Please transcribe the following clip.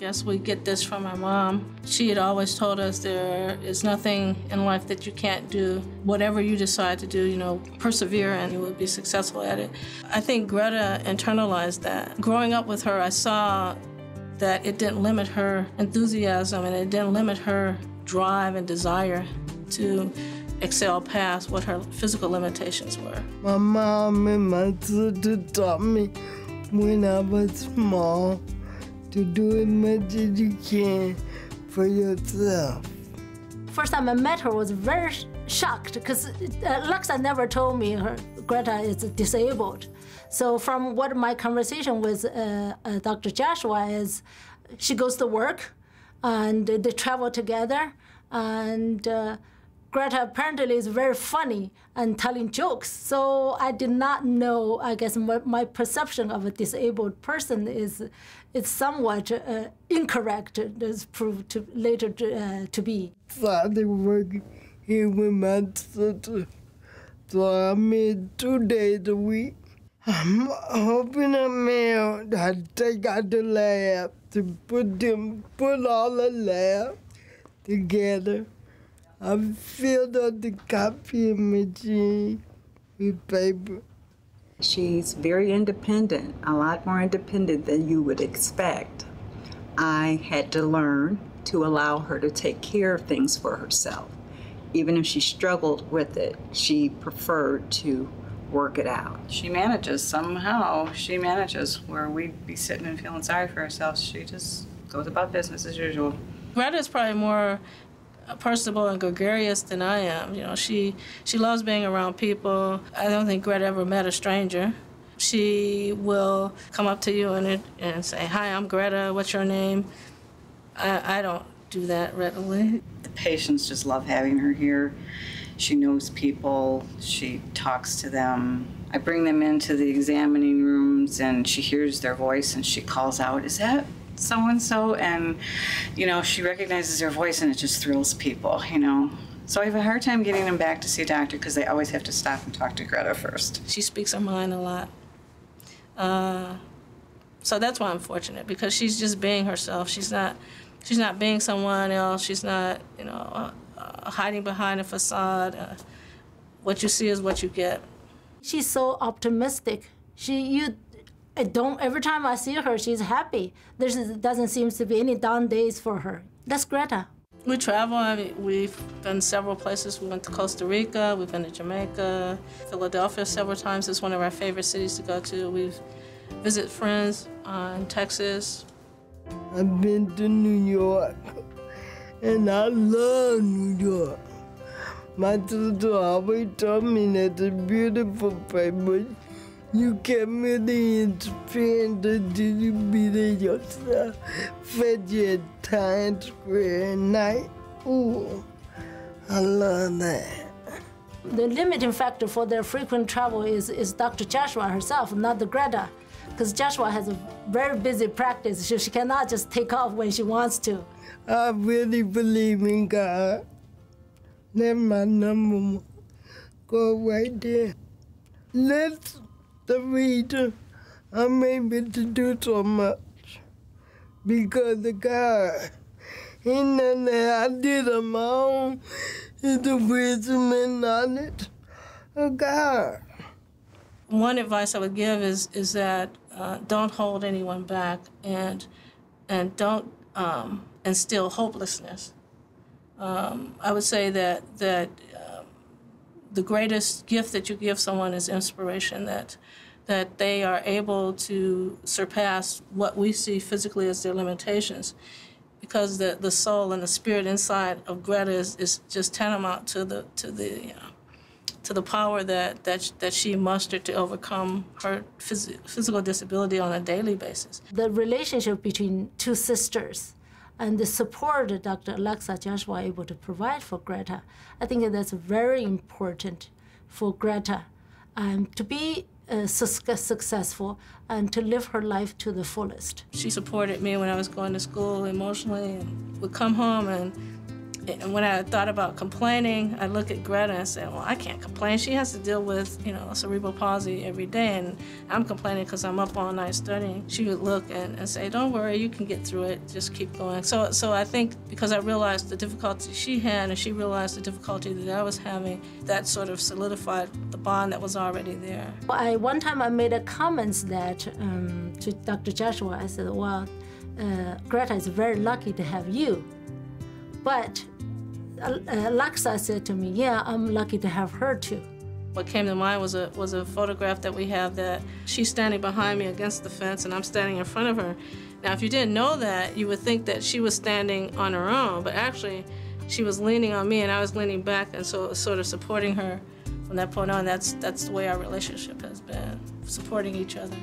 guess we get this from our mom. She had always told us there is nothing in life that you can't do. Whatever you decide to do, persevere and you will be successful at it. I think Greta internalized that. Growing up with her, I saw that it didn't limit her enthusiasm and it didn't limit her drive and desire to excel past what her physical limitations were. My mom and my sister taught me when I was small to do as much as you can for yourself. First time I met her, I was very shocked because Alexa never told me Greta is disabled. So from what my conversation with Dr. Joshua is, she goes to work and they travel together, and Greta apparently is very funny and telling jokes. So I did not know, I guess my perception of a disabled person is somewhat incorrect, as proved later to be. Started working here with my sister, so I'm here 2 days a week. I'm hoping I take out the lab to put all the lab together. I filled up the copying machine with paper. She's very independent, a lot more independent than you would expect. I had to learn to allow her to take care of things for herself. Even if she struggled with it, she preferred to work it out. She manages somehow. She manages where we'd be sitting and feeling sorry for ourselves. She just goes about business as usual. Greta's probably more personable and gregarious than I am. She loves being around people. I don't think Greta ever met a stranger. She will come up to you and say, "Hi, I'm Greta. What's your name?" I don't do that readily. The patients just love having her here. She knows people. She talks to them. I bring them into the examining rooms and she hears their voice and she calls out, "Is that so-and-so?" And, she recognizes their voice and it just thrills people, So I have a hard time getting them back to see a doctor because they always have to stop and talk to Greta first. She speaks her mind a lot. So that's why I'm fortunate, because she's just being herself. She's not being someone else. She's not, hiding behind a facade. What you see is what you get. She's so optimistic. Every time I see her, she's happy. There doesn't seem to be any down days for her. That's Greta. We travel. We've been several places. We went to Costa Rica. We've been to Jamaica, Philadelphia several times. It's one of our favorite cities to go to. We've visited friends in Texas. I've been to New York, and I love New York. My sister always told me that it's a beautiful place, but you can't really experience it till you be there yourself. Especially at Times Square at night. Ooh, I love that. The limiting factor for their frequent travel is Dr. Joshua herself, not the Greta. Because Joshua has a very busy practice, so she cannot just take off when she wants to. I really believe in God. That's my number one. Go right there. Let the reader, I'm able to do so much because of God. Ain't nothing that I did on my own. It's the wisdom and knowledge of God. One advice I would give is that don't hold anyone back and don't instill hopelessness. I would say that the greatest gift that you give someone is inspiration, that they are able to surpass what we see physically as their limitations, because the soul and the spirit inside of Greta is just tantamount to the power that she mustered to overcome her physical disability on a daily basis. The relationship between two sisters and the support that Dr. Alexa Joshua able to provide for Greta, I think that's very important for Greta to be successful and to live her life to the fullest. She supported me when I was going to school emotionally and would come home and And when I thought about complaining, I look at Greta and say, well, I can't complain. She has to deal with, cerebral palsy every day, and I'm complaining because I'm up all night studying. She would look and say, don't worry, you can get through it. Just keep going. So I think because I realized the difficulty she had and she realized the difficulty that I was having, that sort of solidified the bond that was already there. One time I made a comment that to Dr. Joshua, I said, well, Greta is very lucky to have you. But Laksa said to me, yeah, I'm lucky to have her too. What came to mind was a photograph that we have that she's standing behind me against the fence and I'm standing in front of her. Now, if you didn't know that, you would think that she was standing on her own, but actually she was leaning on me and I was leaning back, and so it was sort of supporting her from that point on. That's the way our relationship has been, supporting each other.